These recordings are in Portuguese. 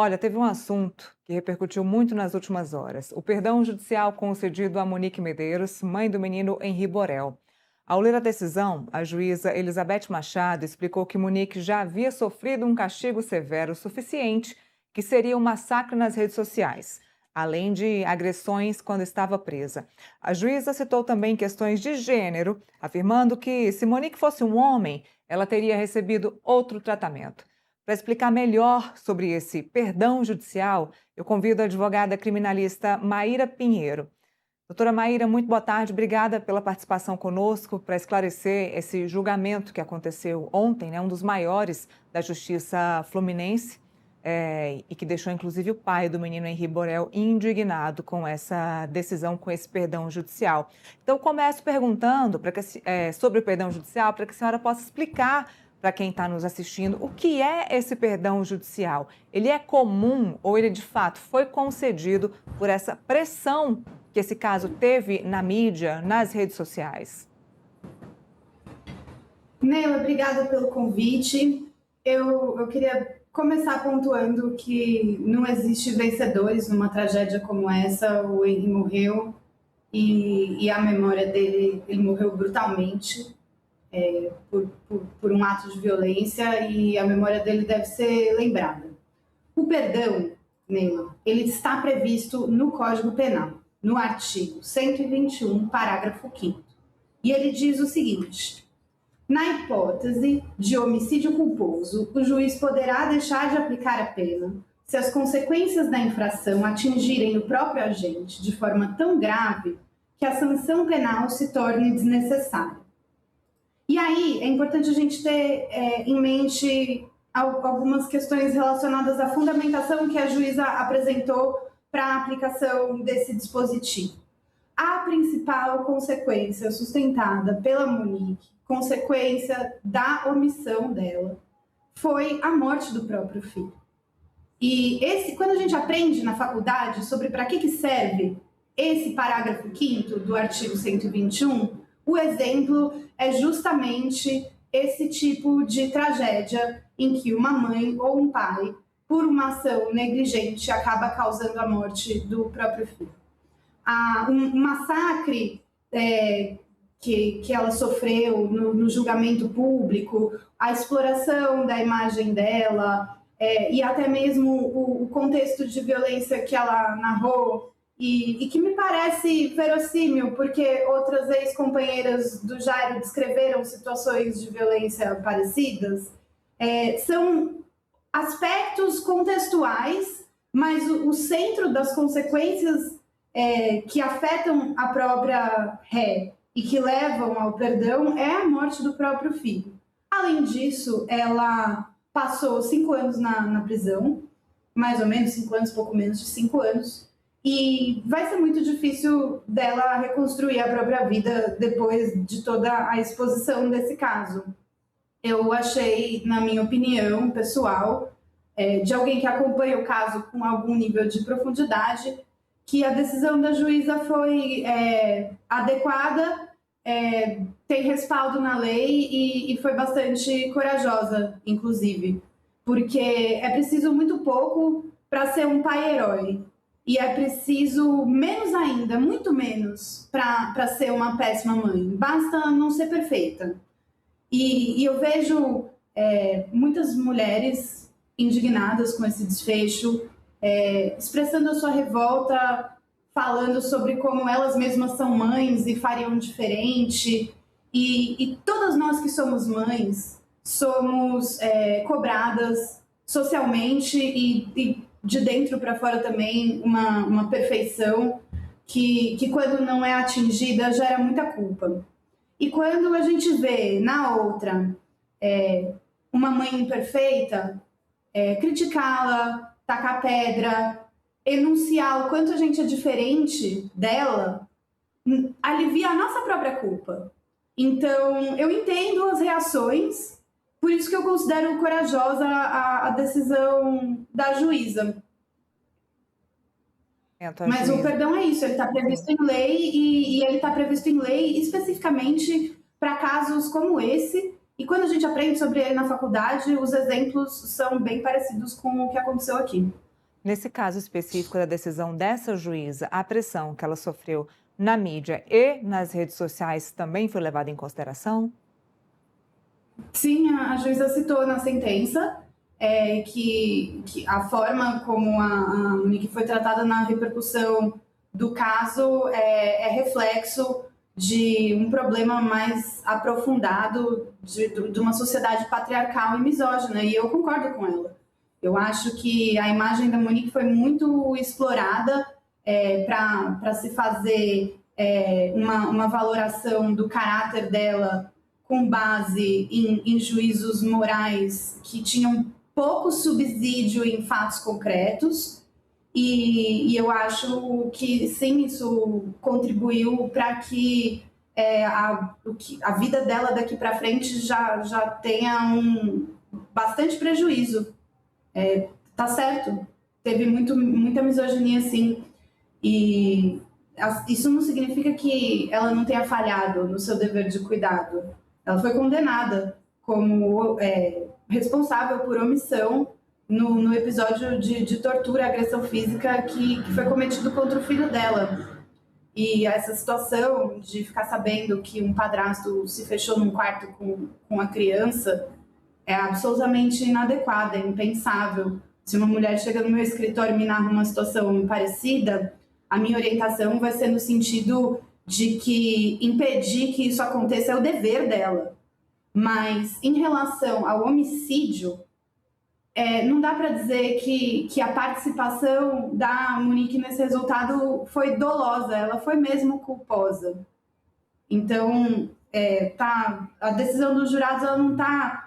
Olha, teve um assunto que repercutiu muito nas últimas horas: o perdão judicial concedido a Monique Medeiros, mãe do menino Henri Borel. Ao ler a decisão, a juíza Elizabeth Machado explicou que Monique já havia sofrido um castigo severo suficiente, que seria um massacre nas redes sociais, além de agressões quando estava presa. A juíza citou também questões de gênero, afirmando que se Monique fosse um homem, ela teria recebido outro tratamento. Para explicar melhor sobre esse perdão judicial, eu convido a advogada criminalista Maíra Pinheiro. Doutora Maíra, muito boa tarde. Obrigada pela participação conosco para esclarecer esse julgamento que aconteceu ontem, né, um dos maiores da Justiça Fluminense, e que deixou inclusive o pai do menino Henri Borel indignado com essa decisão, com esse perdão judicial. Então, começo perguntando sobre o perdão judicial, para que a senhora possa explicar para quem está nos assistindo o que é esse perdão judicial. Ele é comum ou ele de fato foi concedido por essa pressão que esse caso teve na mídia, nas redes sociais? Neila, obrigada pelo convite. Eu queria começar pontuando que não existe vencedores numa tragédia como essa. O Henri morreu e a memória dele, ele morreu brutalmente por um ato de violência, e a memória dele deve ser lembrada. O perdão, Neila, ele está previsto no Código Penal, no artigo 121, parágrafo 5º. E ele diz o seguinte: na hipótese de homicídio culposo, o juiz poderá deixar de aplicar a pena se as consequências da infração atingirem o próprio agente de forma tão grave que a sanção penal se torne desnecessária. E aí é importante a gente ter em mente algumas questões relacionadas à fundamentação que a juíza apresentou para a aplicação desse dispositivo. A principal consequência sustentada pela Monique, consequência da omissão dela, foi a morte do próprio filho. E quando a gente aprende na faculdade sobre para que serve esse parágrafo 5º do artigo 121, o exemplo é justamente esse tipo de tragédia em que uma mãe ou um pai, por uma ação negligente, acaba causando a morte do próprio filho. Um massacre que ela sofreu no julgamento público, a exploração da imagem dela, e até mesmo o contexto de violência que ela narrou, e que me parece verossímil, porque outras ex-companheiras do Jairo descreveram situações de violência parecidas, são aspectos contextuais, mas o centro das consequências que afetam a própria ré e que levam ao perdão é a morte do próprio filho. Além disso, ela passou 5 anos na prisão, mais ou menos 5 anos, pouco menos de 5 anos, e vai ser muito difícil dela reconstruir a própria vida depois de toda a exposição desse caso. Eu achei, na minha opinião pessoal, de alguém que acompanha o caso com algum nível de profundidade, que a decisão da juíza foi adequada, tem respaldo na lei e foi bastante corajosa, inclusive, porque é preciso muito pouco para ser um pai-herói. E é preciso menos ainda, muito menos, para ser uma péssima mãe. Basta não ser perfeita. E eu vejo muitas mulheres indignadas com esse desfecho, expressando a sua revolta, falando sobre como elas mesmas são mães e fariam diferente. E todas nós que somos mães somos cobradas socialmente e de dentro para fora também uma perfeição que quando não é atingida gera muita culpa. E quando a gente vê na outra uma mãe imperfeita, criticá-la, tacar pedra, enunciar o quanto a gente é diferente dela, alivia a nossa própria culpa. Então, eu entendo as reações, por isso que eu considero corajosa a decisão da juíza. Mas o perdão é isso, ele está previsto em lei e ele está previsto em lei especificamente para casos como esse. E quando a gente aprende sobre ele na faculdade, os exemplos são bem parecidos com o que aconteceu aqui. Nesse caso específico da decisão dessa juíza, a pressão que ela sofreu na mídia e nas redes sociais também foi levada em consideração? Sim, a juíza citou na sentença que a forma como a Monique foi tratada na repercussão do caso é reflexo de um problema mais aprofundado de uma sociedade patriarcal e misógina, e eu concordo com ela. Eu acho que a imagem da Monique foi muito explorada para se fazer uma valoração do caráter dela com base em juízos morais que tinham pouco subsídio em fatos concretos. E eu acho que, sim, isso contribuiu para que a vida dela daqui para frente já tenha bastante prejuízo. Tá certo, teve muita misoginia, sim, e isso não significa que ela não tenha falhado no seu dever de cuidado. Ela foi condenada como responsável por omissão no episódio de tortura e agressão física que foi cometido contra o filho dela. E essa situação de ficar sabendo que um padrasto se fechou num quarto com a criança é absolutamente inadequada, é impensável. Se uma mulher chega no meu escritório e me narra uma situação parecida, a minha orientação vai ser no sentido de que impedir que isso aconteça é o dever dela. Mas em relação ao homicídio, não dá para dizer que a participação da Monique nesse resultado foi dolosa, ela foi mesmo culposa. Então, a decisão dos jurados ela não está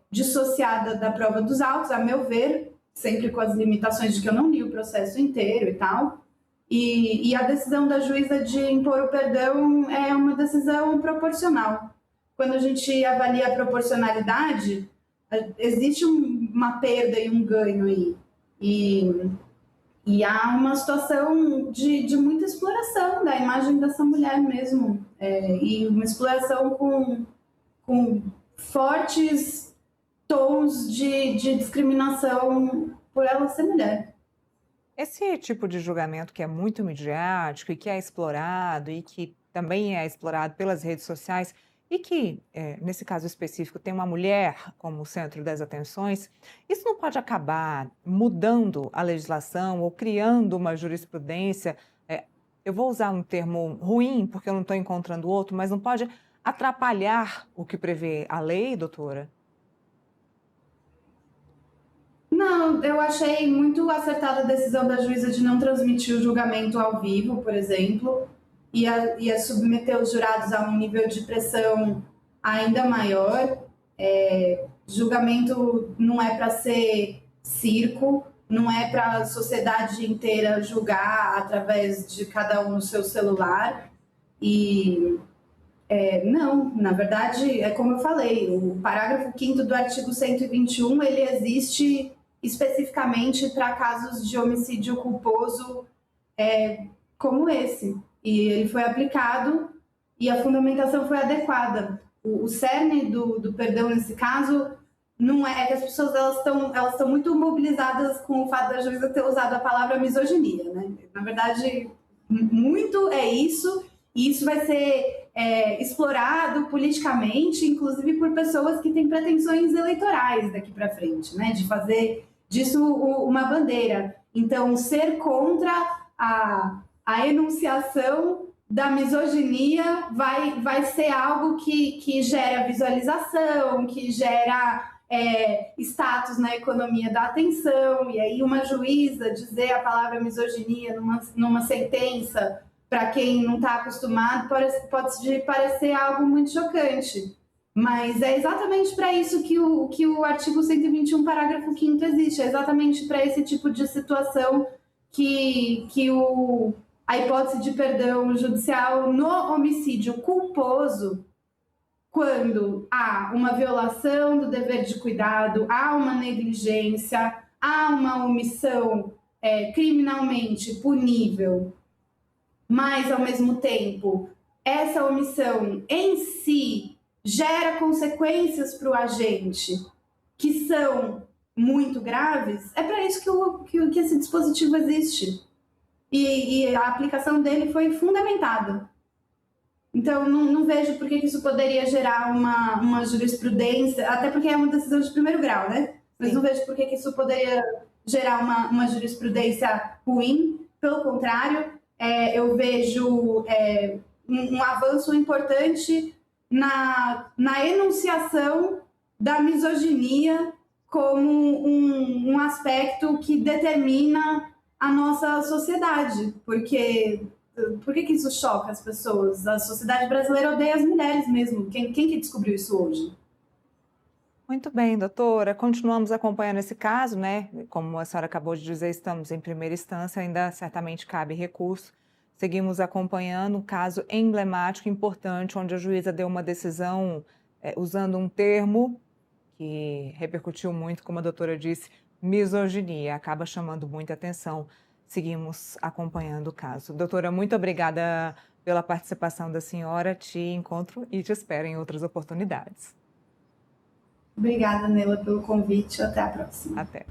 dissociada da prova dos autos, a meu ver, sempre com as limitações de que eu não li o processo inteiro e tal. E a decisão da juíza de impor o perdão é uma decisão proporcional. Quando a gente avalia a proporcionalidade, existe uma perda e um ganho aí. E há uma situação de muita exploração da imagem dessa mulher mesmo. E uma exploração com fortes tons de discriminação por ela ser mulher. Esse tipo de julgamento que é muito midiático e que é explorado e que também é explorado pelas redes sociais e que, nesse caso específico, tem uma mulher como centro das atenções, isso não pode acabar mudando a legislação ou criando uma jurisprudência? Eu vou usar um termo ruim porque eu não estou encontrando outro, mas não pode atrapalhar o que prevê a lei, doutora? Não, eu achei muito acertada a decisão da juíza de não transmitir o julgamento ao vivo, por exemplo, ia submeter os jurados a um nível de pressão ainda maior. Julgamento não é para ser circo, não é para a sociedade inteira julgar através de cada um no seu celular. Não, na verdade, é como eu falei, o parágrafo 5º do artigo 121, ele existe especificamente para casos de homicídio culposo como esse. E ele foi aplicado e a fundamentação foi adequada. O cerne do perdão nesse caso não é que as pessoas elas estão muito mobilizadas com o fato da juíza ter usado a palavra misoginia, né? Na verdade, muito é isso, e isso vai ser explorado politicamente, inclusive por pessoas que têm pretensões eleitorais daqui para frente, né? De fazer disso uma bandeira. Então, ser contra a enunciação da misoginia vai ser algo que gera visualização, que gera status na economia da atenção, e aí uma juíza dizer a palavra misoginia numa sentença, para quem não está acostumado, pode parecer algo muito chocante. Mas é exatamente para isso que o artigo 121, parágrafo 5º existe, é exatamente para esse tipo de situação que a hipótese de perdão judicial no homicídio culposo, quando há uma violação do dever de cuidado, há uma negligência, há uma omissão criminalmente punível, mas, ao mesmo tempo, essa omissão em si gera consequências para o agente que são muito graves, é para isso que esse dispositivo existe. E a aplicação dele foi fundamentada. Então, não vejo por que isso poderia gerar uma jurisprudência, até porque é uma decisão de primeiro grau, né? Mas não vejo por que isso poderia gerar uma jurisprudência ruim. Pelo contrário, eu vejo um avanço importante na enunciação da misoginia como um aspecto que determina a nossa sociedade, porque por que isso choca as pessoas? A sociedade brasileira odeia as mulheres mesmo. Quem que descobriu isso hoje? Muito bem, doutora. Continuamos acompanhando esse caso, né? Como a senhora acabou de dizer, estamos em primeira instância, ainda certamente cabe recurso. Seguimos acompanhando um caso emblemático, importante, onde a juíza deu uma decisão usando um termo que repercutiu muito, como a doutora disse, misoginia, acaba chamando muita atenção. Seguimos acompanhando o caso. Doutora, muito obrigada pela participação da senhora. Te encontro e te espero em outras oportunidades. Obrigada, Nela, pelo convite. Até a próxima. Até.